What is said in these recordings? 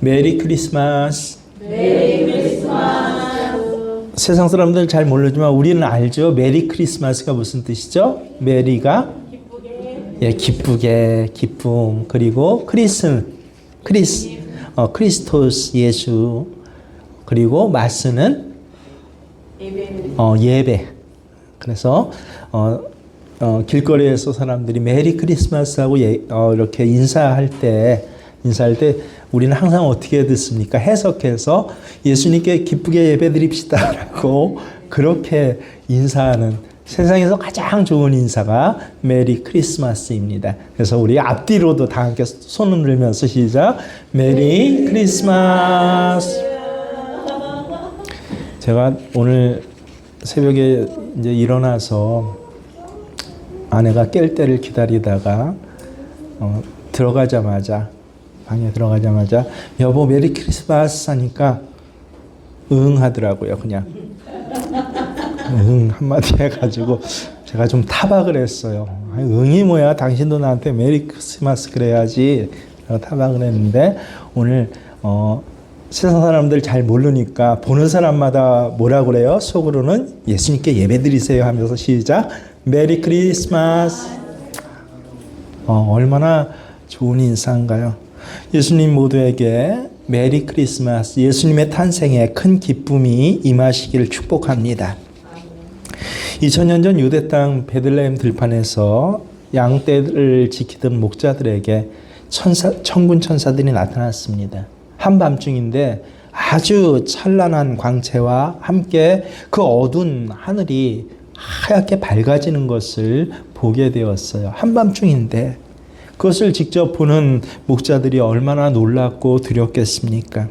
메리 크리스마스. 메리 크리스마스. 세상 사람들 잘 모르지만 우리는 알죠. 메리 크리스마스가 무슨 뜻이죠? 메리가 기쁘게. 기쁘게, 기쁨. 그리고 크리스토스 예수. 그리고 마스는 예배. 그래서 길거리에서 사람들이 메리 크리스마스 하고 이렇게 인사할 때 우리는 항상 어떻게 듣습니까? 해석해서 예수님께 기쁘게 예배드립시다 라고 그렇게 인사하는 세상에서 가장 좋은 인사가 메리 크리스마스입니다. 그래서 우리 앞뒤로도 다 함께 손을 들면서 시작. 메리 크리스마스. 제가 오늘 새벽에 이제 일어나서 아내가 깰 때를 기다리다가 방에 들어가자마자 여보 메리 크리스마스 하니까 응 하더라고요. 그냥 응 한마디 해가지고 제가 좀 타박을 했어요. 응이 뭐야, 당신도 나한테 메리 크리스마스 그래야지 타박을 했는데 오늘 세상 사람들 잘 모르니까 보는 사람마다 뭐라 그래요? 속으로는 예수님께 예배드리세요 하면서 시작. 메리 크리스마스. 얼마나 좋은 인사인가요? 예수님 모두에게 메리 크리스마스, 예수님의 탄생에 큰 기쁨이 임하시기를 축복합니다. 2000년 전 유대 땅 베들레헴 들판에서 양떼를 지키던 목자들에게 천군 천사들이 나타났습니다. 한밤중인데 아주 찬란한 광채와 함께 그 어두운 하늘이 하얗게 밝아지는 것을 보게 되었어요. 한밤중인데 그것을 직접 보는 목자들이 얼마나 놀랍고 두렵겠습니까?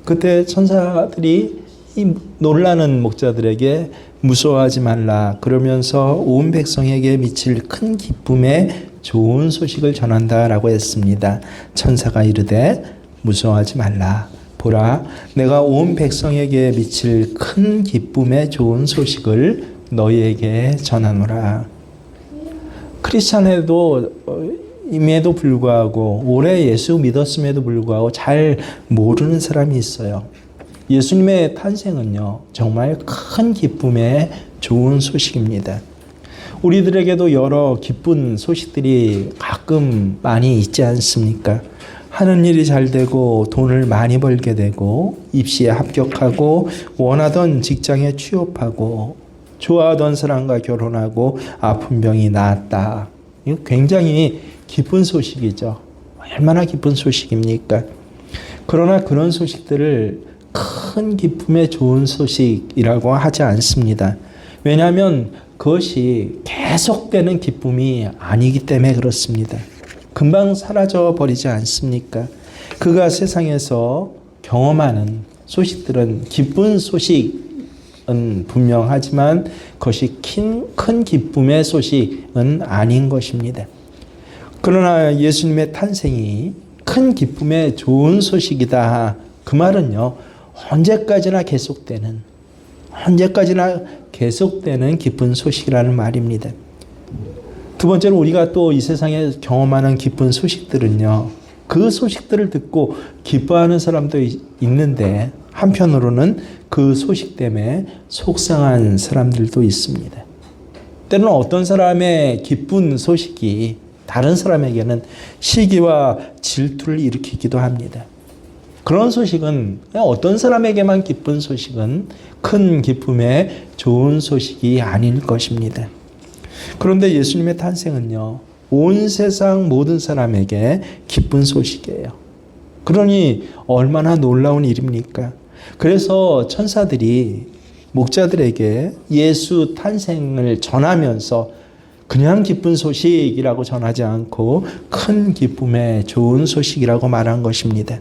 그때 천사들이 이 놀라는 목자들에게 무서워하지 말라 그러면서 온 백성에게 미칠 큰 기쁨의 좋은 소식을 전한다라고 했습니다. 천사가 이르되 무서워하지 말라. 보라, 내가 온 백성에게 미칠 큰 기쁨의 좋은 소식을 너희에게 전하노라. 크리스찬에도 임에도 불구하고 오래 예수 믿었음에도 불구하고 잘 모르는 사람이 있어요. 예수님의 탄생은요, 정말 큰 기쁨의 좋은 소식입니다. 우리들에게도 여러 기쁜 소식들이 가끔 많이 있지 않습니까? 하는 일이 잘 되고 돈을 많이 벌게 되고 입시에 합격하고 원하던 직장에 취업하고 좋아하던 사람과 결혼하고 아픈 병이 나았다. 이거 굉장히 기쁜 소식이죠. 얼마나 기쁜 소식입니까? 그러나 그런 소식들을 큰 기쁨의 좋은 소식이라고 하지 않습니다. 왜냐하면 그것이 계속되는 기쁨이 아니기 때문에 그렇습니다. 금방 사라져 버리지 않습니까? 그가 세상에서 경험하는 소식들은 기쁜 소식은 분명하지만 그것이 큰 기쁨의 소식은 아닌 것입니다. 그러나 예수님의 탄생이 큰 기쁨의 좋은 소식이다. 그 말은요, 언제까지나 계속되는 기쁜 소식이라는 말입니다. 두 번째로 우리가 또 이 세상에 경험하는 기쁜 소식들은요, 그 소식들을 듣고 기뻐하는 사람도 있는데 한편으로는 그 소식 때문에 속상한 사람들도 있습니다. 때로는 어떤 사람의 기쁜 소식이 다른 사람에게는 시기와 질투를 일으키기도 합니다. 그런 소식은 어떤 사람에게만 기쁜 소식은 큰 기쁨의 좋은 소식이 아닐 것입니다. 그런데 예수님의 탄생은요, 온 세상 모든 사람에게 기쁜 소식이에요. 그러니 얼마나 놀라운 일입니까? 그래서 천사들이 목자들에게 예수 탄생을 전하면서 그냥 기쁜 소식이라고 전하지 않고 큰 기쁨의 좋은 소식이라고 말한 것입니다.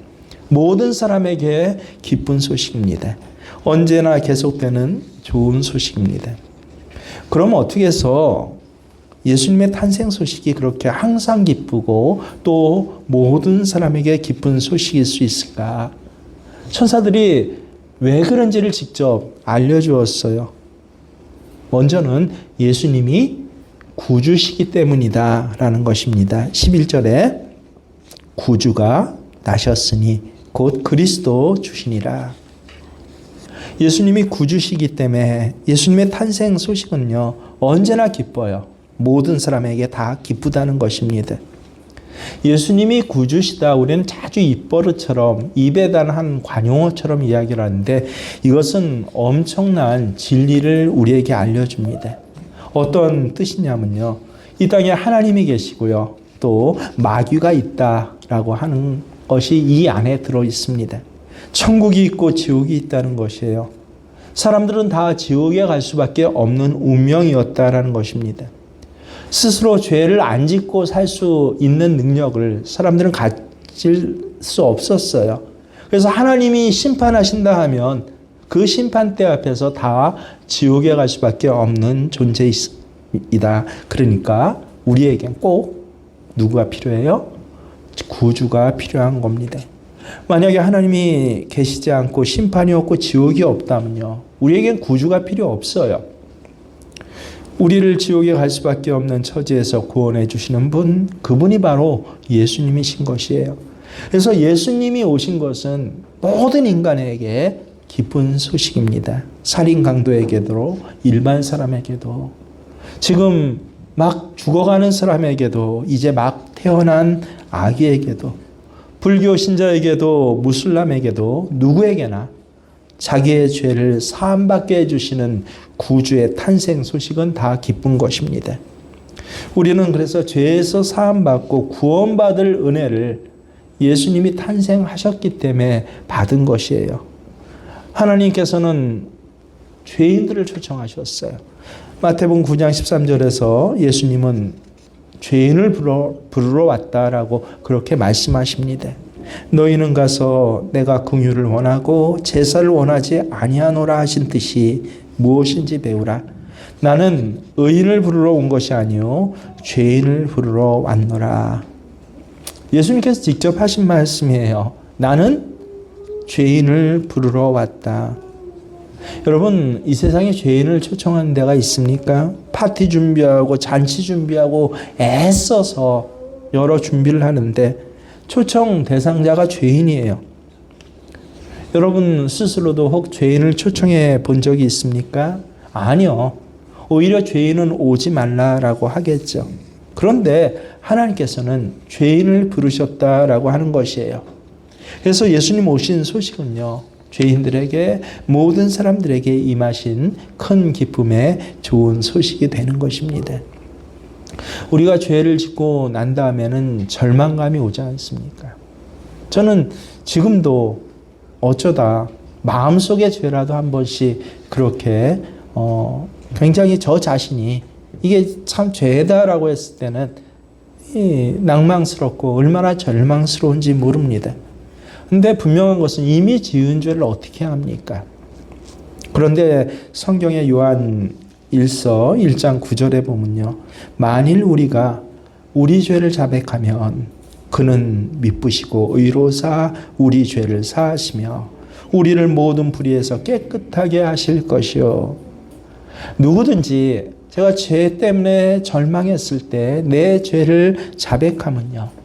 모든 사람에게 기쁜 소식입니다. 언제나 계속되는 좋은 소식입니다. 그럼 어떻게 해서 예수님의 탄생 소식이 그렇게 항상 기쁘고 또 모든 사람에게 기쁜 소식일 수 있을까? 천사들이 왜 그런지를 직접 알려주었어요. 먼저는 예수님이 구주시기 때문이다 라는 것입니다. 11절에 구주가 나셨으니 곧 그리스도 주시니라. 예수님이 구주시기 때문에 예수님의 탄생 소식은요, 언제나 기뻐요. 모든 사람에게 다 기쁘다는 것입니다. 예수님이 구주시다, 우리는 자주 입버릇처럼 입에 단한 관용어처럼 이야기를 하는데, 이것은 엄청난 진리를 우리에게 알려줍니다. 어떤 뜻이냐면요, 이 땅에 하나님이 계시고요, 또 마귀가 있다라고 하는 것이 이 안에 들어 있습니다. 천국이 있고 지옥이 있다는 것이에요. 사람들은 다 지옥에 갈 수밖에 없는 운명이었다라는 것입니다. 스스로 죄를 안 짓고 살 수 있는 능력을 사람들은 가질 수 없었어요. 그래서 하나님이 심판하신다 하면 그 심판대 앞에서 다 지옥에 갈 수밖에 없는 존재이다. 그러니까 우리에겐 꼭 누구가 필요해요? 구주가 필요한 겁니다. 만약에 하나님이 계시지 않고 심판이 없고 지옥이 없다면요, 우리에겐 구주가 필요 없어요. 우리를 지옥에 갈 수밖에 없는 처지에서 구원해 주시는 분, 그분이 바로 예수님이신 것이에요. 그래서 예수님이 오신 것은 모든 인간에게 기쁜 소식입니다. 살인 강도에게도, 일반 사람에게도, 지금 막 죽어가는 사람에게도, 이제 막 태어난 아기에게도, 불교 신자에게도, 무슬람에게도, 누구에게나 자기의 죄를 사함받게 해주시는 구주의 탄생 소식은 다 기쁜 것입니다. 우리는 그래서 죄에서 사함받고 구원받을 은혜를 예수님이 탄생하셨기 때문에 받은 것이에요. 하나님께서는 죄인들을 초청하셨어요. 마태복음 9장 13절에서 예수님은 죄인을 부르러 왔다라고 그렇게 말씀하십니다. 너희는 가서 내가 긍휼을 원하고 제사를 원하지 아니하노라 하신 뜻이 무엇인지 배우라. 나는 의인을 부르러 온 것이 아니요 죄인을 부르러 왔노라. 예수님께서 직접 하신 말씀이에요. 나는 죄인을 부르러 왔다. 여러분, 이 세상에 죄인을 초청하는 데가 있습니까? 파티 준비하고 잔치 준비하고 애써서 여러 준비를 하는데 초청 대상자가 죄인이에요. 여러분 스스로도 혹 죄인을 초청해 본 적이 있습니까? 아니요. 오히려 죄인은 오지 말라라고 하겠죠. 그런데 하나님께서는 죄인을 부르셨다라고 하는 것이에요. 그래서 예수님 오신 소식은요, 죄인들에게, 모든 사람들에게 임하신 큰 기쁨의 좋은 소식이 되는 것입니다. 우리가 죄를 짓고 난 다음에는 절망감이 오지 않습니까? 저는 지금도 어쩌다 마음속의 죄라도 한 번씩 그렇게 굉장히 저 자신이 이게 참 죄다라고 했을 때는 낭망스럽고 얼마나 절망스러운지 모릅니다. 근데 분명한 것은 이미 지은 죄를 어떻게 합니까? 그런데 성경의 요한 1서 1장 9절에 보면요, 만일 우리가 우리 죄를 자백하면 그는 미쁘시고 의로사 우리 죄를 사하시며 우리를 모든 불의에서 깨끗하게 하실 것이요. 누구든지 제가 죄 때문에 절망했을 때 내 죄를 자백하면요,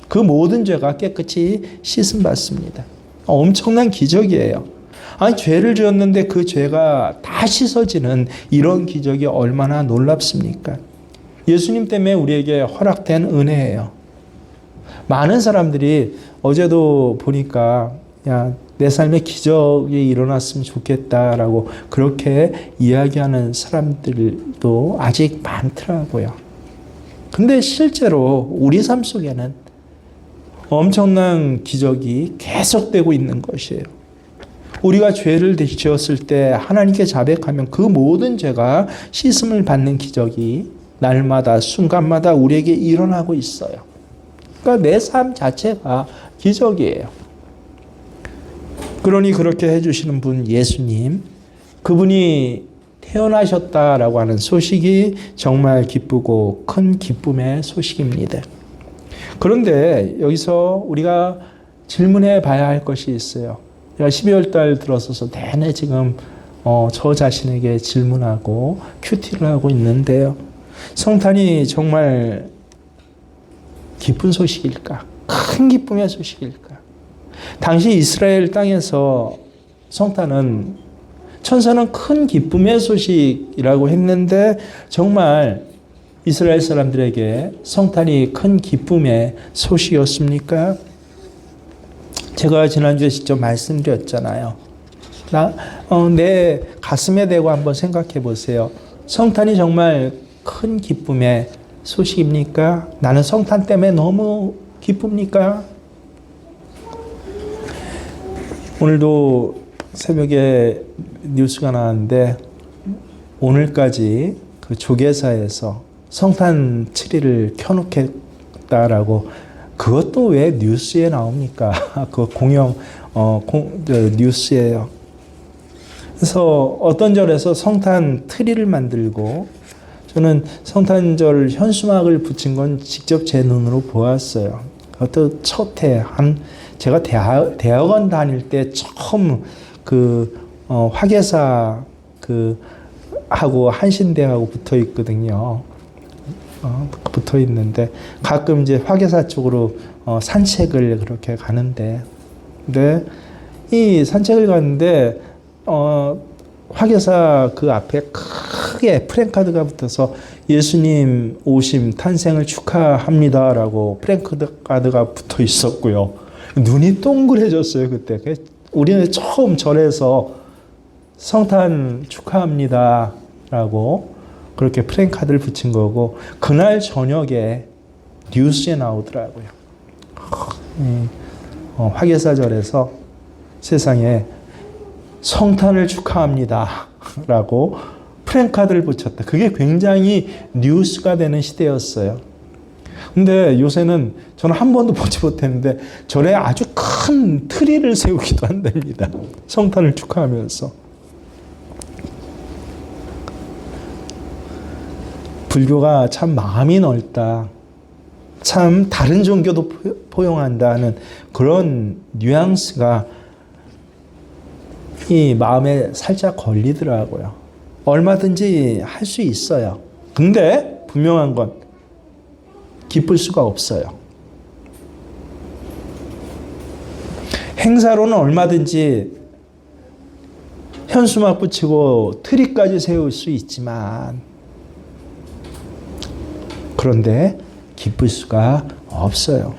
그 모든 죄가 깨끗이 씻음 받습니다. 엄청난 기적이에요. 아니, 죄를 지었는데 그 죄가 다 씻어지는 이런 기적이 얼마나 놀랍습니까? 예수님 때문에 우리에게 허락된 은혜예요. 많은 사람들이 어제도 보니까 야, 내 삶에 기적이 일어났으면 좋겠다라고 그렇게 이야기하는 사람들도 아직 많더라고요. 근데 실제로 우리 삶 속에는 엄청난 기적이 계속되고 있는 것이에요. 우리가 죄를 지었을 때 하나님께 자백하면 그 모든 죄가 씻음을 받는 기적이 날마다 순간마다 우리에게 일어나고 있어요. 그러니까 내 삶 자체가 기적이에요. 그러니 그렇게 해주시는 분 예수님, 그분이 태어나셨다라고 하는 소식이 정말 기쁘고 큰 기쁨의 소식입니다. 그런데 여기서 우리가 질문해 봐야 할 것이 있어요. 12월 달 들어서서 내내 지금 저 자신에게 질문하고 큐티를 하고 있는데요. 성탄이 정말 기쁜 소식일까? 큰 기쁨의 소식일까? 당시 이스라엘 땅에서 성탄은 천사는 큰 기쁨의 소식이라고 했는데 정말 이스라엘 사람들에게 성탄이 큰 기쁨의 소식이었습니까? 제가 지난주에 직접 말씀드렸잖아요. 내 가슴에 대고 한번 생각해 보세요. 성탄이 정말 큰 기쁨의 소식입니까? 나는 성탄 때문에 너무 기쁩니까? 오늘도 새벽에 뉴스가 나왔는데 오늘까지 그 조계사에서 성탄 트리를 켜놓겠다라고 그것도 왜 뉴스에 나옵니까? 그 뉴스예요. 그래서 어떤 절에서 성탄 트리를 만들고 저는 성탄절 현수막을 붙인 건 직접 제 눈으로 보았어요. 그것도 첫 해 제가 대학원 다닐 때 처음 화계사 하고 한신대하고 붙어 있거든요. 붙어 있는데 가끔 이제 화계사 쪽으로 산책을 그렇게 가는데, 근데 이 산책을 가는데 화계사 그 앞에 크게 프랭카드가 붙어서 예수님 오심 탄생을 축하합니다라고 프랭카드가 붙어 있었고요. 눈이 동그래졌어요 그때. 우리는 처음 절에서 성탄 축하합니다라고 그렇게 프랭카드를 붙인 거고 그날 저녁에 뉴스에 나오더라고요. 화계사절에서 세상에 성탄을 축하합니다라고 프랭카드를 붙였다. 그게 굉장히 뉴스가 되는 시대였어요. 근데 요새는 저는 한 번도 보지 못했는데 절에 아주 큰 트리를 세우기도 한답니다. 성탄을 축하하면서. 불교가 참 마음이 넓다. 참 다른 종교도 포용한다는 그런 뉘앙스가 이 마음에 살짝 걸리더라고요. 얼마든지 할 수 있어요. 근데 분명한 건 기쁠 수가 없어요. 행사로는 얼마든지 현수막 붙이고 트리까지 세울 수 있지만 그런데 기쁠 수가 없어요.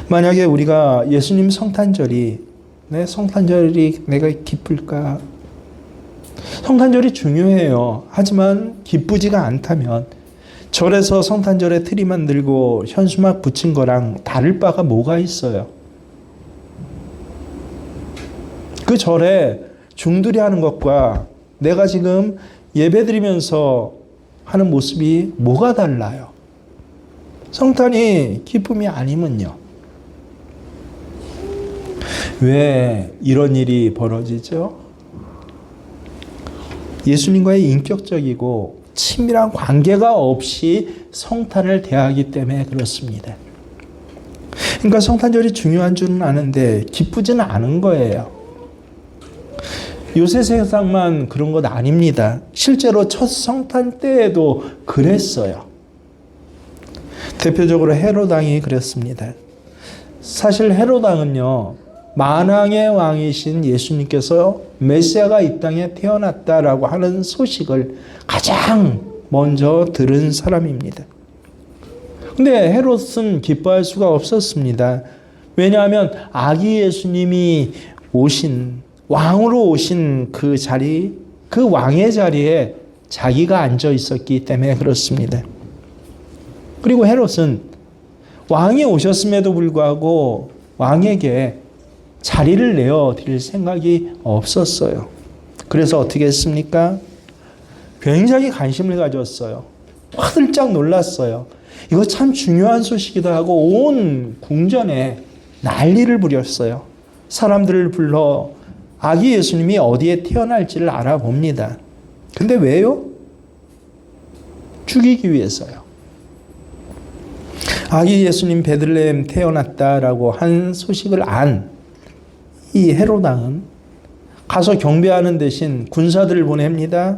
만약에 우리가 예수님 성탄절이 내 성탄절이 내가 기쁠까? 성탄절이 중요해요. 하지만 기쁘지가 않다면 절에서 성탄절에 트리 만들고 현수막 붙인 거랑 다를 바가 뭐가 있어요? 그 절에 중들이 하는 것과 내가 지금 예배드리면서 하는 모습이 뭐가 달라요? 성탄이 기쁨이 아니면요. 왜 이런 일이 벌어지죠? 예수님과의 인격적이고 친밀한 관계가 없이 성탄을 대하기 때문에 그렇습니다. 그러니까 성탄절이 중요한 줄은 아는데 기쁘지는 않은 거예요. 요새 세상만 그런 것 아닙니다. 실제로 첫 성탄 때에도 그랬어요. 대표적으로 헤롯 왕이 그랬습니다. 사실 헤롯 왕은요, 만왕의 왕이신 예수님께서 메시아가 이 땅에 태어났다라고 하는 소식을 가장 먼저 들은 사람입니다. 근데 헤롯은 기뻐할 수가 없었습니다. 왜냐하면 아기 예수님이 왕으로 오신 그 자리, 그 왕의 자리에 자기가 앉아 있었기 때문에 그렇습니다. 그리고 헤롯은 왕이 오셨음에도 불구하고 왕에게 자리를 내어드릴 생각이 없었어요. 그래서 어떻게 했습니까? 굉장히 관심을 가졌어요. 화들짝 놀랐어요. 이거 참 중요한 소식이다 하고 온 궁전에 난리를 부렸어요. 사람들을 불러 아기 예수님이 어디에 태어날지를 알아봅니다. 근데 왜요? 죽이기 위해서요. 아기 예수님 베들레헴 태어났다라고 한 소식을 안 이 헤롯 왕은 가서 경배하는 대신 군사들을 보냅니다.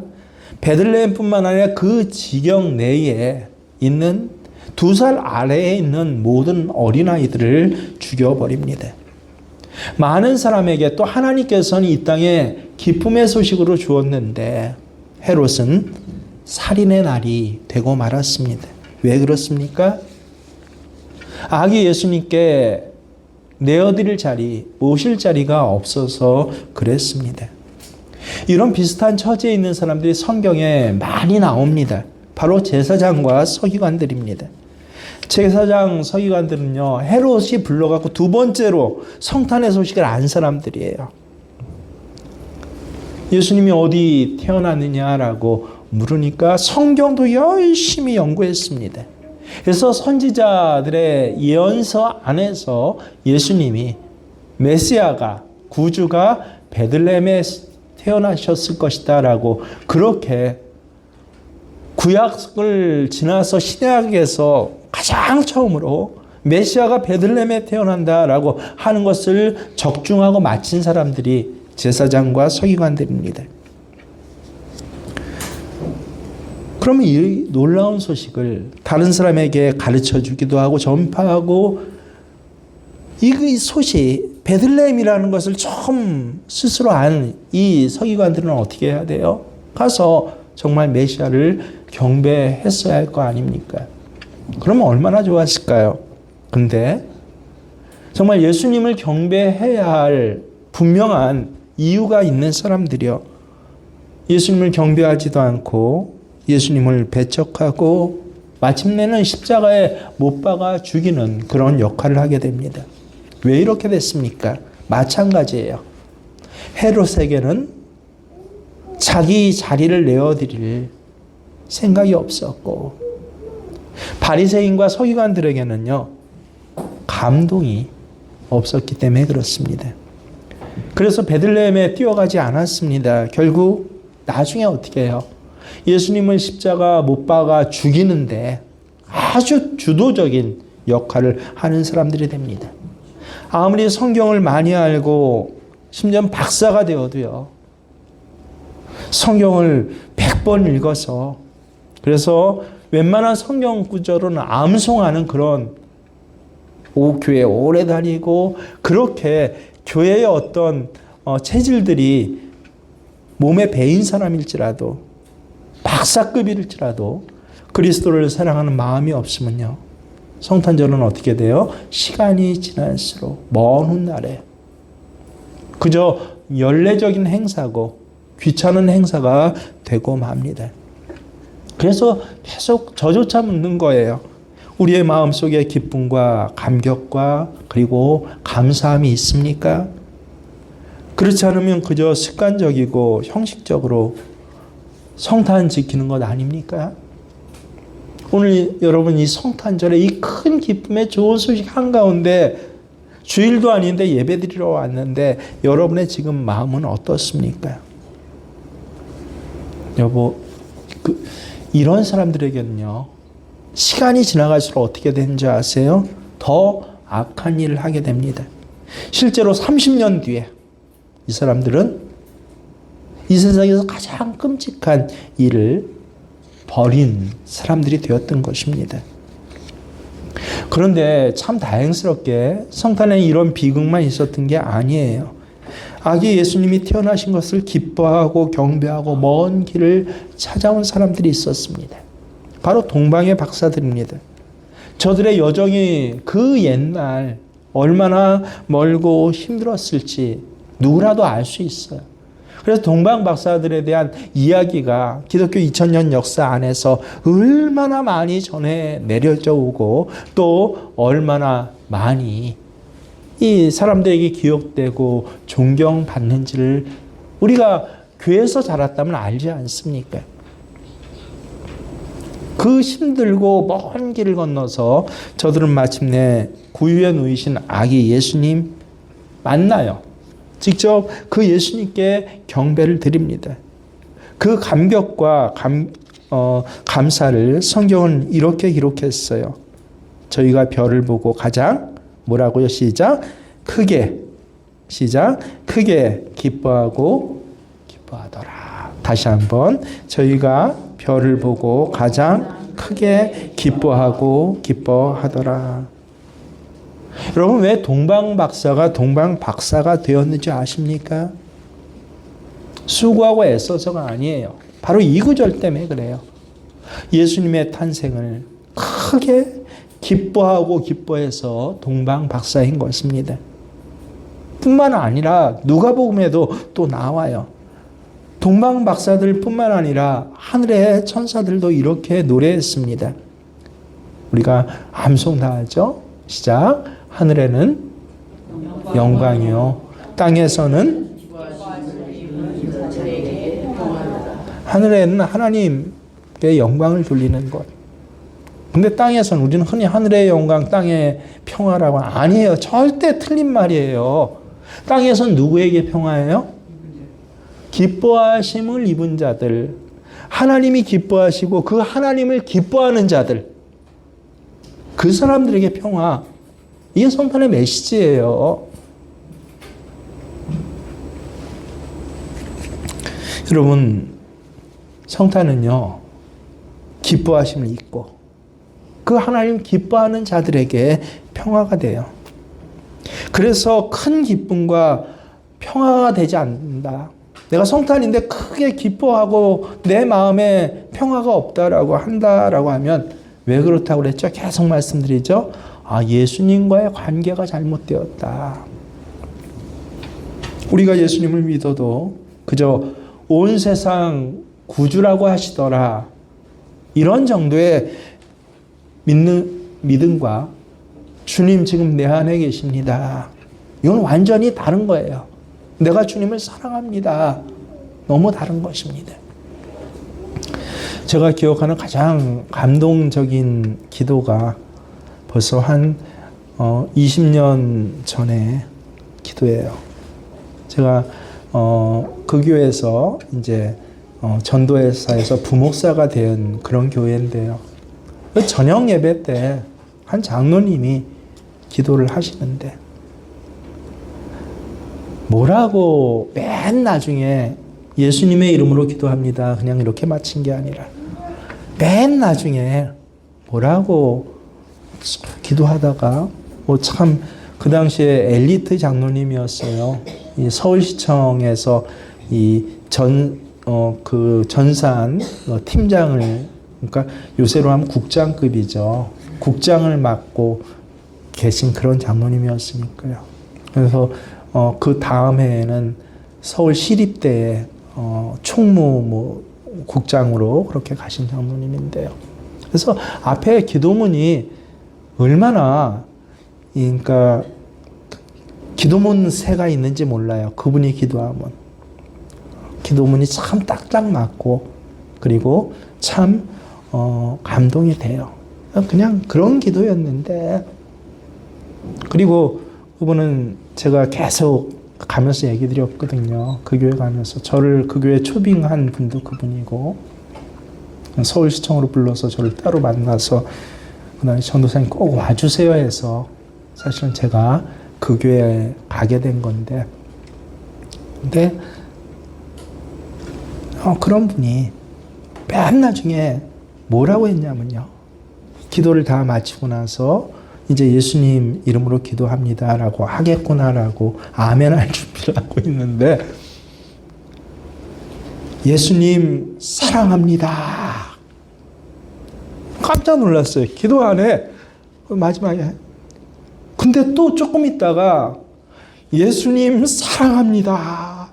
베들레헴뿐만 아니라 그 지경 내에 있는 2살 아래에 있는 모든 어린아이들을 죽여버립니다. 많은 사람에게 또 하나님께서는 이 땅에 기쁨의 소식으로 주었는데 헤롯은 살인의 날이 되고 말았습니다. 왜 그렇습니까? 아기 예수님께 내어드릴 자리, 모실 자리가 없어서 그랬습니다. 이런 비슷한 처지에 있는 사람들이 성경에 많이 나옵니다. 바로 제사장과 서기관들입니다. 제사장, 서기관들은요, 헤롯이 불러갖고 두 번째로 성탄의 소식을 안 사람들이에요. 예수님이 어디 태어났느냐라고 물으니까 성경도 열심히 연구했습니다. 그래서 선지자들의 예언서 안에서 예수님이 메시아가, 구주가 베들레헴에 태어나셨을 것이다 라고 그렇게 구약을 지나서 신약에서 가장 처음으로 메시아가 베들레헴에 태어난다라고 하는 것을 적중하고 마친 사람들이 제사장과 서기관들입니다. 그러면 이 놀라운 소식을 다른 사람에게 가르쳐 주기도 하고 전파하고 이 소식, 베들레헴이라는 것을 처음 스스로 안 이 서기관들은 어떻게 해야 돼요? 가서 정말 메시아를 경배했어야 할 거 아닙니까? 그러면 얼마나 좋았을까요? 근데 정말 예수님을 경배해야 할 분명한 이유가 있는 사람들이요. 예수님을 경배하지도 않고 예수님을 배척하고 마침내는 십자가에 못 박아 죽이는 그런 역할을 하게 됩니다. 왜 이렇게 됐습니까? 마찬가지예요. 헤롯에게는 자기 자리를 내어드릴 생각이 없었고 바리새인과 서기관들에게는요, 감동이 없었기 때문에 그렇습니다. 그래서 베들레헴에 뛰어가지 않았습니다. 결국 나중에 어떻게 해요? 예수님을 십자가 못 박아 죽이는데 아주 주도적인 역할을 하는 사람들이 됩니다. 아무리 성경을 많이 알고 심지어 박사가 되어도요, 성경을 100번 읽어서 그래서 웬만한 성경 구절은 암송하는 그런 교회 오래 다니고 그렇게 교회의 어떤 체질들이 몸에 배인 사람일지라도 박사급일지라도 그리스도를 사랑하는 마음이 없으면요, 성탄절은 어떻게 돼요? 시간이 지날수록 먼 훗날에 그저 연례적인 행사고 귀찮은 행사가 되고 맙니다. 그래서 계속 저조차 묻는 거예요. 우리의 마음속에 기쁨과 감격과 그리고 감사함이 있습니까? 그렇지 않으면 그저 습관적이고 형식적으로 성탄 지키는 것 아닙니까? 오늘 여러분 이 성탄절에 이 큰 기쁨의 좋은 소식 한가운데 주일도 아닌데 예배드리러 왔는데 여러분의 지금 마음은 어떻습니까? 여보, 이런 사람들에게는요, 시간이 지나갈수록 어떻게 되는지 아세요? 더 악한 일을 하게 됩니다. 실제로 30년 뒤에 이 사람들은 이 세상에서 가장 끔찍한 일을 벌인 사람들이 되었던 것입니다. 그런데 참 다행스럽게 성탄에 이런 비극만 있었던 게 아니에요. 아기 예수님이 태어나신 것을 기뻐하고 경배하고 먼 길을 찾아온 사람들이 있었습니다. 바로 동방의 박사들입니다. 저들의 여정이 그 옛날 얼마나 멀고 힘들었을지 누구라도 알 수 있어요. 그래서 동방 박사들에 대한 이야기가 기독교 2000년 역사 안에서 얼마나 많이 전해 내려져 오고 또 얼마나 많이 이 사람들에게 기억되고 존경받는지를 우리가 교회에서 자랐다면 알지 않습니까? 그 힘들고 먼 길을 건너서 저들은 마침내 구유에 누이신 아기 예수님 만나요. 직접 그 예수님께 경배를 드립니다. 그 감격과 감사를 성경은 이렇게 기록했어요. 저희가 별을 보고 가장 뭐라고요? 시작. 크게 기뻐하고 기뻐하더라. 다시 한번 저희가 별을 보고 가장 크게 기뻐하고 기뻐하더라. 여러분 왜 동방박사가 동방박사가 되었는지 아십니까? 수고하고 애써서가 아니에요. 바로 이 구절 때문에 그래요. 예수님의 탄생을 크게 기뻐하고 기뻐해서 동방박사인 것입니다. 뿐만 아니라 누가복음에도 또 나와요. 동방박사들 뿐만 아니라 하늘의 천사들도 이렇게 노래했습니다. 우리가 암송 다 하죠. 시작. 하늘에는 영광이요, 땅에서는 하늘에는 하나님께 영광을 돌리는 것. 근데 땅에서는 우리는 흔히 하늘의 영광, 땅의 평화라고 아니에요. 절대 틀린 말이에요. 땅에서는 누구에게 평화예요? 기뻐하심을 입은 자들, 하나님이 기뻐하시고 그 하나님을 기뻐하는 자들, 그 사람들에게 평화. 이게 성탄의 메시지예요. 여러분, 성탄은요, 기뻐하심을 입고 그 하나님 기뻐하는 자들에게 평화가 돼요. 그래서 큰 기쁨과 평화가 되지 않는다. 내가 성탄인데 크게 기뻐하고 내 마음에 평화가 없다라고 한다라고 하면 왜 그렇다고 그랬죠? 계속 말씀드리죠. 아, 예수님과의 관계가 잘못되었다. 우리가 예수님을 믿어도 그저 온 세상 구주라고 하시더라. 이런 정도의 믿음과 주님 지금 내 안에 계십니다. 이건 완전히 다른 거예요. 내가 주님을 사랑합니다. 너무 다른 것입니다. 제가 기억하는 가장 감동적인 기도가 벌써 한 20년 전에 기도예요. 제가 그 교회에서 이제 전도회사에서 부목사가 된 그런 교회인데요. 저녁 예배 때 한 장로님이 기도를 하시는데 뭐라고 맨 나중에 예수님의 이름으로 기도합니다. 그냥 이렇게 마친 게 아니라 맨 나중에 뭐라고 기도하다가 참 그 당시에 엘리트 장로님이었어요. 이 서울시청에서 이 그 전산 팀장을, 그러니까 요새로 하면 국장급이죠. 국장을 맡고 계신 그런 장로님이었으니까요. 그래서 그 다음 해에는 서울시립대에 총무 국장으로 그렇게 가신 장로님인데요. 그래서 앞에 기도문이 얼마나, 그러니까 기도문 새가 있는지 몰라요. 그분이 기도하면 기도문이 참 딱딱 맞고 그리고 참 감동이 돼요. 그냥 그런 기도였는데, 그리고 그분은 제가 계속 가면서 얘기 드렸거든요. 그 교회 가면서 저를 그 교회 초빙한 분도 그분이고, 서울시청으로 불러서 저를 따로 만나서 그다음에 전도사님 꼭 와주세요 해서 사실은 제가 그 교회에 가게 된 건데, 근데 그런 분이 맨 나중에 뭐라고 했냐면요. 기도를 다 마치고 나서 이제 예수님 이름으로 기도합니다라고 하겠구나라고 아멘 할 준비를 하고 있는데, 예수님 사랑합니다. 깜짝 놀랐어요. 기도 안에 마지막에. 근데 또 조금 있다가 예수님 사랑합니다.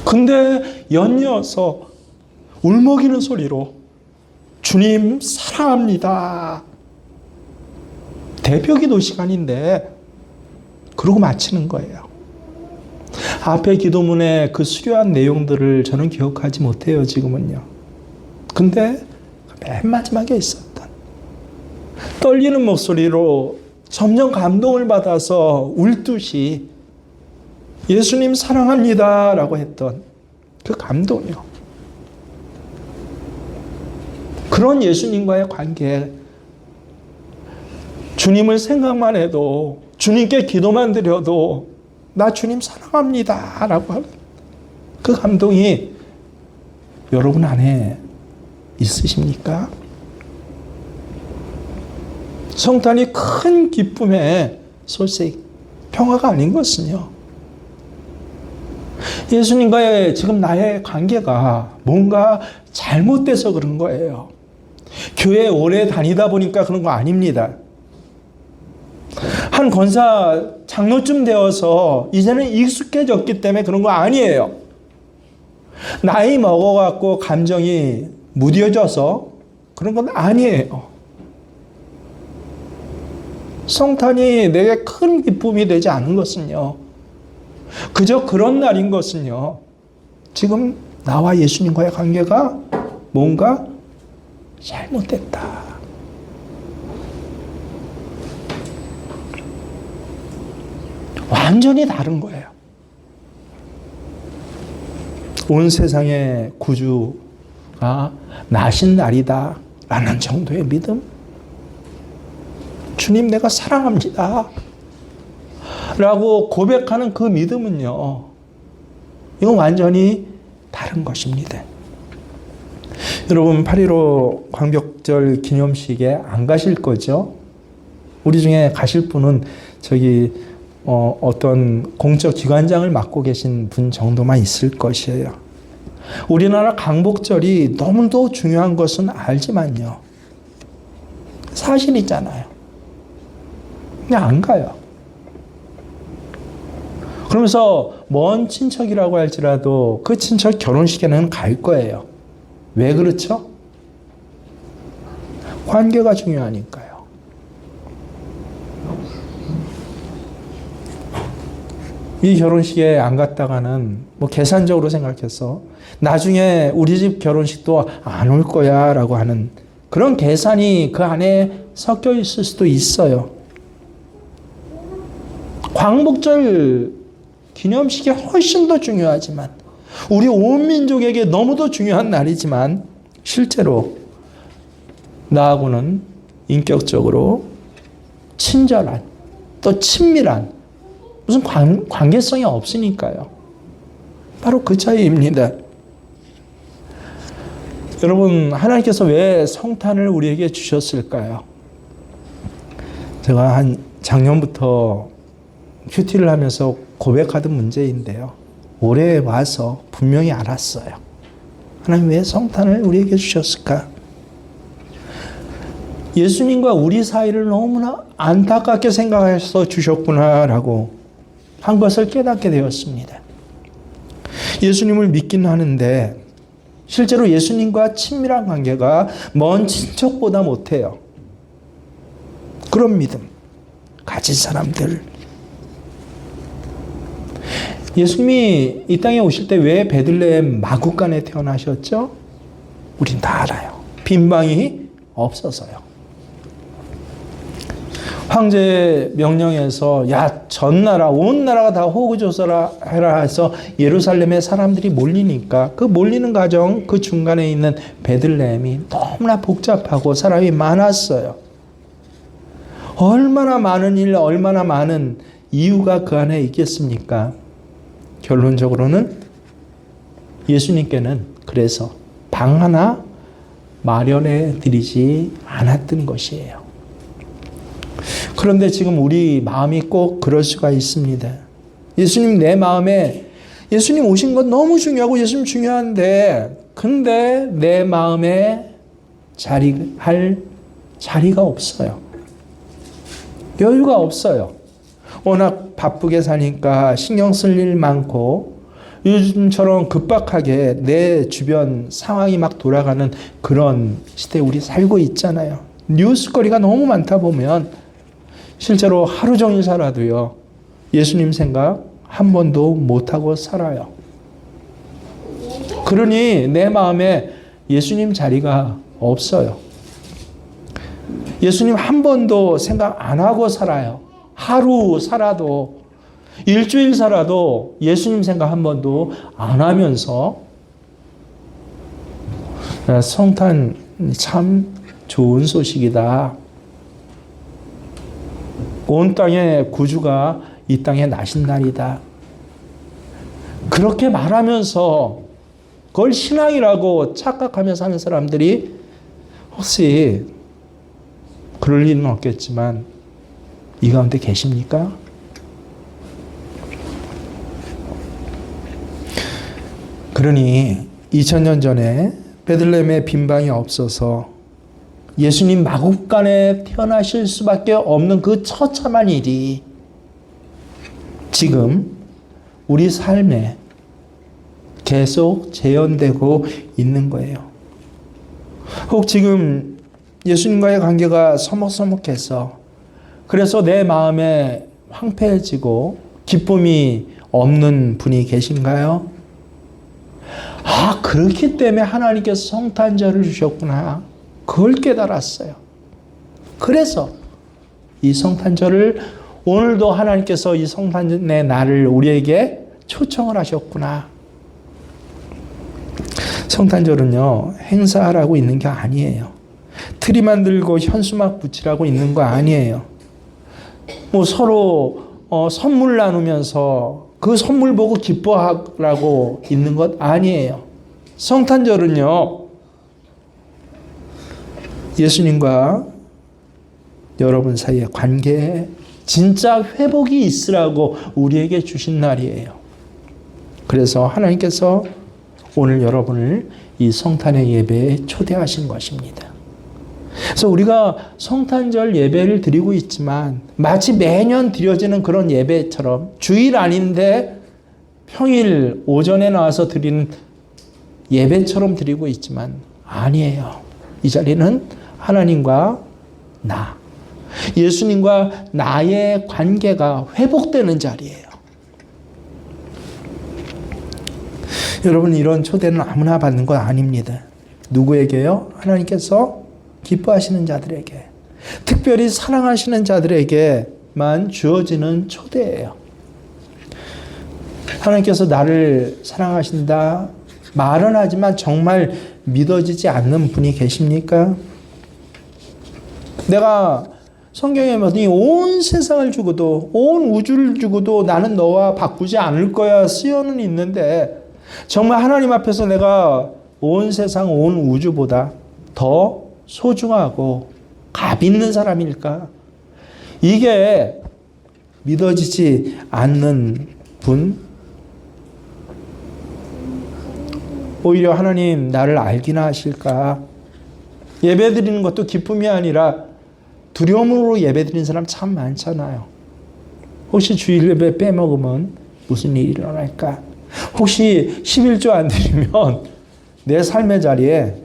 근데 연이어서 울먹이는 소리로 주님 사랑합니다. 대표기도 시간인데 그러고 마치는 거예요. 앞에 기도문의 그 수려한 내용들을 저는 기억하지 못해요, 지금은요. 근데 맨 마지막에 있었던 떨리는 목소리로 점점 감동을 받아서 울듯이 예수님 사랑합니다 라고 했던 그 감동이요. 그런 예수님과의 관계, 주님을 생각만 해도, 주님께 기도만 드려도 나 주님 사랑합니다 라고 하는 그 감동이 여러분 안에 있으십니까? 성탄이 큰 기쁨의 소식, 평화가 아닌 것은요. 예수님과의 지금 나의 관계가 뭔가 잘못돼서 그런 거예요. 교회 오래 다니다 보니까 그런 거 아닙니다. 한 권사 장로쯤 되어서 이제는 익숙해졌기 때문에 그런 거 아니에요. 나이 먹어갖고 감정이 무뎌져서 그런 건 아니에요. 성탄이 내게 큰 기쁨이 되지 않은 것은요. 그저 그런 날인 것은요. 지금 나와 예수님과의 관계가 뭔가 잘못됐다. 완전히 다른 거예요. 온 세상의 구주가 나신 날이다 라는 정도의 믿음. 주님 내가 사랑합니다 라고 고백하는 그 믿음은요, 이건 완전히 다른 것입니다. 여러분 8.15 광복절 기념식에 안 가실 거죠? 우리 중에 가실 분은 저기 어떤 공적 기관장을 맡고 계신 분 정도만 있을 것이에요. 우리나라 광복절이 너무도 중요한 것은 알지만요, 사실이잖아요. 그냥 안 가요. 그러면서 먼 친척이라고 할지라도 그 친척 결혼식에는 갈 거예요. 왜 그렇죠? 관계가 중요하니까요. 이 결혼식에 안 갔다가는 뭐 계산적으로 생각해서 나중에 우리 집 결혼식도 안 올 거야 라고 하는 그런 계산이 그 안에 섞여 있을 수도 있어요. 광복절 기념식이 훨씬 더 중요하지만, 우리 온 민족에게 너무도 중요한 날이지만, 실제로 나하고는 인격적으로 친절한, 또 친밀한 무슨 관계성이 없으니까요. 바로 그 차이입니다. 여러분, 하나님께서 왜 성탄을 우리에게 주셨을까요? 제가 한 작년부터 큐티를 하면서 고백하던 문제인데요. 올해 와서 분명히 알았어요. 하나님 왜 성탄을 우리에게 주셨을까? 예수님과 우리 사이를 너무나 안타깝게 생각해서 주셨구나라고 한 것을 깨닫게 되었습니다. 예수님을 믿긴 하는데 실제로 예수님과 친밀한 관계가 먼 친척보다 못해요. 그런 믿음 가진 사람들. 예수님이 이 땅에 오실 때 왜 베들레헴 마구간에 태어나셨죠? 우린 다 알아요. 빈방이 없어서요. 황제의 명령에서 야, 전 나라 온 나라가 다 호구조사라 해라 해서 예루살렘에 사람들이 몰리니까 그 몰리는 과정 그 중간에 있는 베들레헴이 너무나 복잡하고 사람이 많았어요. 얼마나 많은 일, 얼마나 많은 이유가 그 안에 있겠습니까? 결론적으로는 예수님께는 그래서 방 하나 마련해 드리지 않았던 것이에요. 그런데 지금 우리 마음이 꼭 그럴 수가 있습니다. 예수님 내 마음에, 예수님 오신 건 너무 중요하고 예수님 중요한데, 근데 내 마음에 할 자리가 없어요. 여유가 없어요. 워낙 바쁘게 사니까 신경 쓸 일 많고 요즘처럼 급박하게 내 주변 상황이 막 돌아가는 그런 시대에 우리 살고 있잖아요. 뉴스거리가 너무 많다 보면 실제로 하루 종일 살아도요, 예수님 생각 한 번도 못하고 살아요. 그러니 내 마음에 예수님 자리가 없어요. 예수님 한 번도 생각 안 하고 살아요. 하루 살아도, 일주일 살아도 예수님 생각 한 번도 안 하면서, 성탄 참 좋은 소식이다. 온 땅의 구주가 이 땅에 나신 날이다. 그렇게 말하면서 그걸 신앙이라고 착각하며 사는 사람들이 혹시 그럴 일은 없겠지만 이 가운데 계십니까? 그러니 2000년 전에 베들레헴에 빈방이 없어서 예수님 마국간에 태어나실 수밖에 없는 그 처참한 일이 지금 우리 삶에 계속 재현되고 있는 거예요. 혹 지금 예수님과의 관계가 서먹서먹해서 그래서 내 마음에 황폐해지고 기쁨이 없는 분이 계신가요? 아, 그렇기 때문에 하나님께서 성탄절을 주셨구나. 그걸 깨달았어요. 그래서 이 성탄절을 오늘도 하나님께서 이 성탄의 날을 우리에게 초청을 하셨구나. 성탄절은요, 행사하라고 있는 게 아니에요. 트리 만들고 현수막 붙이라고 있는 거 아니에요. 뭐 서로 선물 나누면서 그 선물 보고 기뻐하라고 있는 것 아니에요. 성탄절은요, 예수님과 여러분 사이의 관계에 진짜 회복이 있으라고 우리에게 주신 날이에요. 그래서 하나님께서 오늘 여러분을 이 성탄의 예배에 초대하신 것입니다. 그래서 우리가 성탄절 예배를 드리고 있지만 마치 매년 드려지는 그런 예배처럼 주일 아닌데 평일 오전에 나와서 드리는 예배처럼 드리고 있지만 아니에요. 이 자리는 하나님과 나, 예수님과 나의 관계가 회복되는 자리예요. 여러분, 이런 초대는 아무나 받는 건 아닙니다. 누구에게요? 하나님께서 기뻐하시는 자들에게, 특별히 사랑하시는 자들에게만 주어지는 초대예요. 하나님께서 나를 사랑하신다 말은 하지만 정말 믿어지지 않는 분이 계십니까? 내가 성경에 보니 온 세상을 주고도 온 우주를 주고도 나는 너와 바꾸지 않을 거야 쓰여는 있는데 정말 하나님 앞에서 내가 온 세상 온 우주보다 더 소중하고 값 있는 사람일까? 이게 믿어지지 않는 분? 오히려 하나님 나를 알기나 하실까? 예배 드리는 것도 기쁨이 아니라 두려움으로 예배 드리는 사람 참 많잖아요. 혹시 주일 예배 빼먹으면 무슨 일이 일어날까? 혹시 11조 안 드리면 내 삶의 자리에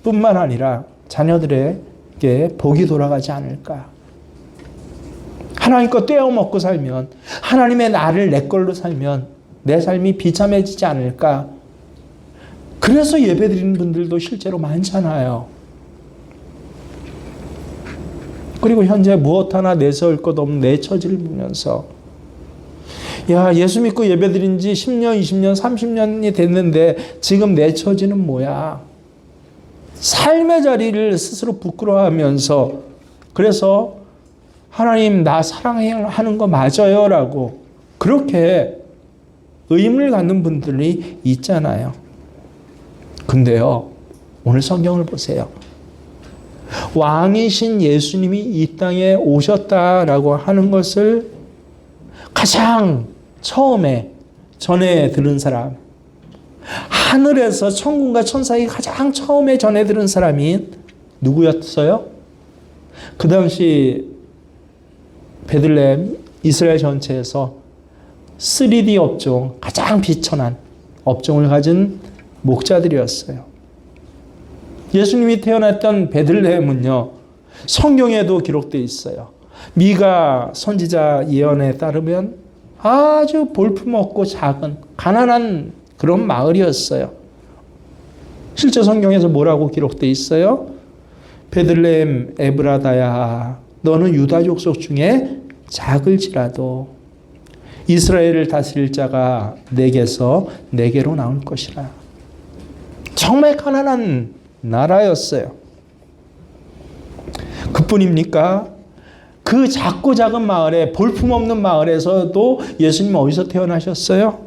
뿐만 아니라 자녀들에게 복이 돌아가지 않을까? 하나님 것 떼어먹고 살면, 하나님의 나를 내 걸로 살면 내 삶이 비참해지지 않을까? 그래서 예배 드리는 분들도 실제로 많잖아요. 그리고 현재 무엇 하나 내세울 것 없는 내 처지를 보면서 야, 예수 믿고 예배 드린 지 10년, 20년, 30년이 됐는데 지금 내 처지는 뭐야? 삶의 자리를 스스로 부끄러워하면서 그래서 하나님 나 사랑하는 거 맞아요? 라고 그렇게 의문을 갖는 분들이 있잖아요. 근데요, 오늘 성경을 보세요. 왕이신 예수님이 이 땅에 오셨다라고 하는 것을 가장 처음에 전해 들은 사람, 하늘에서 천군과 천사에게 가장 처음에 전해 들은 사람이 누구였어요? 그 당시 베들레헴 이스라엘 전체에서 3D 업종, 가장 비천한 업종을 가진 목자들이었어요. 예수님이 태어났던 베들레헴은요, 성경에도 기록되어 있어요. 미가 선지자 예언에 따르면 아주 볼품없고 작은 가난한 그런 마을이었어요. 실제 성경에서 뭐라고 기록되어 있어요? 베들레헴 에브라다야, 너는 유다 족속 중에 작을지라도 이스라엘을 다스릴 자가 내게로 나올 것이라. 정말 가난한 나라였어요. 그뿐입니까? 그 작고 작은 마을에, 볼품없는 마을에서도 예수님 어디서 태어나셨어요?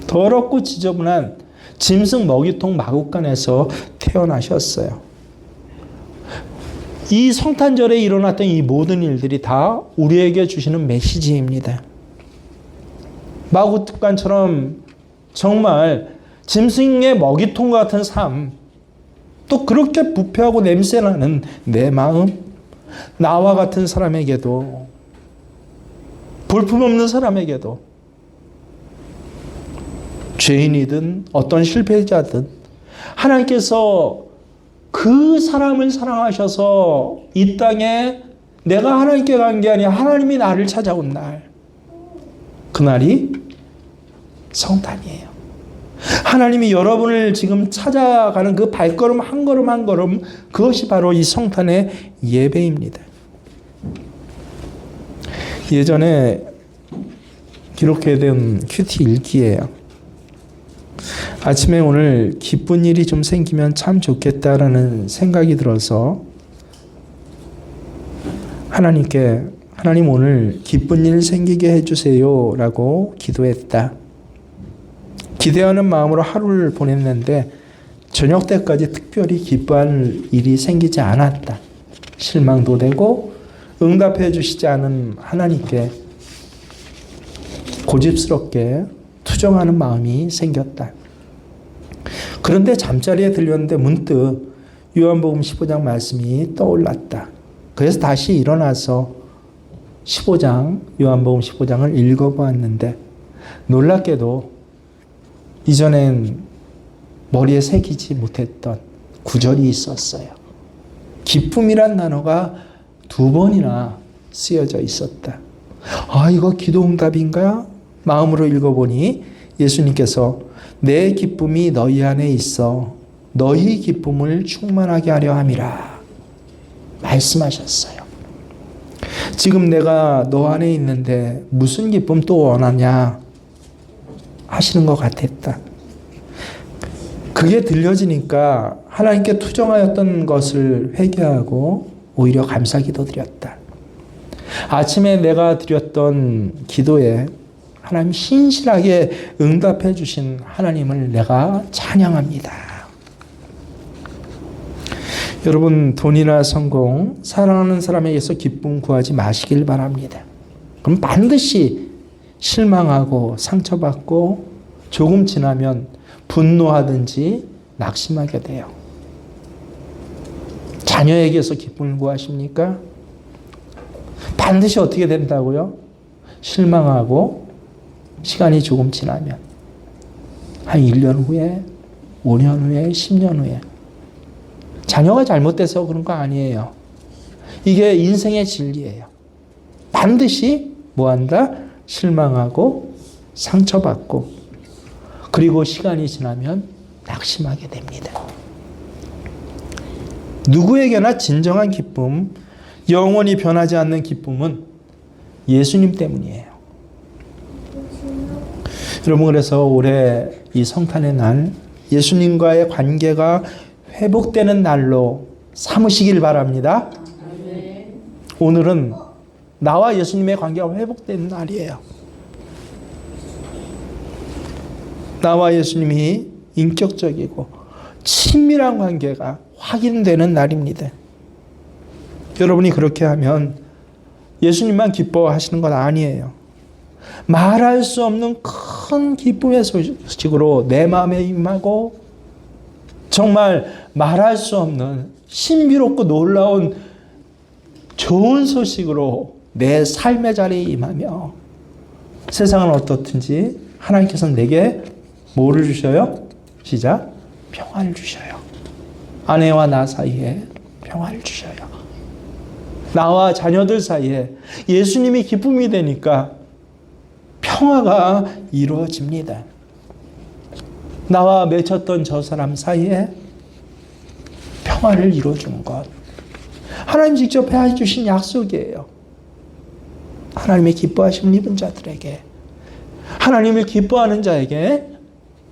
더럽고 지저분한 짐승 먹이통 마구간에서 태어나셨어요. 이 성탄절에 일어났던 이 모든 일들이 다 우리에게 주시는 메시지입니다. 마구특관처럼 정말 짐승의 먹이통 같은 삶, 또 그렇게 부패하고 냄새나는 내 마음, 나와 같은 사람에게도, 볼품없는 사람에게도, 죄인이든 어떤 실패자든 하나님께서 그 사람을 사랑하셔서 이 땅에 내가 하나님께 간 게 아니라 하나님이 나를 찾아온 날, 그날이 성탄이에요. 하나님이 여러분을 지금 찾아가는 그 발걸음 한 걸음 한 걸음, 그것이 바로 이 성탄의 예배입니다. 예전에 기록된 큐티 일기예요. 아침에 오늘 기쁜 일이 좀 생기면 참 좋겠다라는 생각이 들어서 하나님께, 하나님 오늘 기쁜 일 생기게 해주세요 라고 기도했다. 기대하는 마음으로 하루를 보냈는데 저녁 때까지 특별히 기뻐할 일이 생기지 않았다. 실망도 되고 응답해 주시지 않은 하나님께 고집스럽게 투정하는 마음이 생겼다. 그런데 잠자리에 들렸는데 문득 요한복음 15장 말씀이 떠올랐다. 그래서 다시 일어나서 15장, 요한복음 15장을 읽어보았는데 놀랍게도 이전엔 머리에 새기지 못했던 구절이 있었어요. 기쁨이란 단어가 2번이나 쓰여져 있었다. 아, 이거 기도응답인가? 마음으로 읽어보니 예수님께서 내 기쁨이 너희 안에 있어 너희 기쁨을 충만하게 하려 함이라 말씀하셨어요. 지금 내가 너 안에 있는데 무슨 기쁨 또 원하냐 하시는 것 같았다. 그게 들려지니까 하나님께 투정하였던 것을 회개하고 오히려 감사기도 드렸다. 아침에 내가 드렸던 기도에 하나님 신실하게 응답해 주신 하나님을 내가 찬양합니다. 여러분, 돈이나 성공, 사랑하는 사람에게서 기쁨 구하지 마시길 바랍니다. 그럼 반드시 실망하고 상처받고 조금 지나면 분노하든지 낙심하게 돼요. 자녀에게서 기쁨을 구하십니까? 반드시 어떻게 된다고요? 실망하고 시간이 조금 지나면 한 1년 후에, 5년 후에, 10년 후에 자녀가 잘못돼서 그런 거 아니에요. 이게 인생의 진리예요. 반드시 뭐한다? 실망하고 상처받고 그리고 시간이 지나면 낙심하게 됩니다. 누구에게나 진정한 기쁨, 영원히 변하지 않는 기쁨은 예수님 때문이에요. 여러분, 그래서 올해 이 성탄의 날 예수님과의 관계가 회복되는 날로 삼으시길 바랍니다. 오늘은 나와 예수님의 관계가 회복되는 날이에요. 나와 예수님이 인격적이고 친밀한 관계가 확인되는 날입니다. 여러분이 그렇게 하면 예수님만 기뻐하시는 건 아니에요. 말할 수 없는 큰 기쁨의 소식으로 내 마음에 임하고 정말 말할 수 없는 신비롭고 놀라운 좋은 소식으로 내 삶의 자리에 임하며 세상은 어떻든지 하나님께서는 내게 뭐를 주셔요? 시작. 평화를 주셔요. 아내와 나 사이에 평화를 주셔요. 나와 자녀들 사이에 예수님이 기쁨이 되니까 평화가 이루어집니다. 나와 맺혔던 저 사람 사이에 평화를 이루어주는 것. 하나님 직접 해주신 약속이에요. 하나님의 기뻐하심을 입은 자들에게, 하나님을 기뻐하는 자에게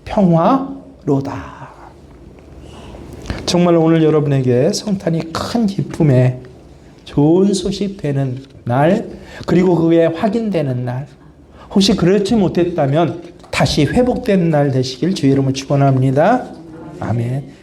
평화로다. 정말 오늘 여러분에게 성탄이 큰 기쁨의 좋은 소식 되는 날, 그리고 그게 확인되는 날, 혹시 그렇지 못했다면 다시 회복되는 날 되시길 주의 이름으로 축원합니다. 아멘.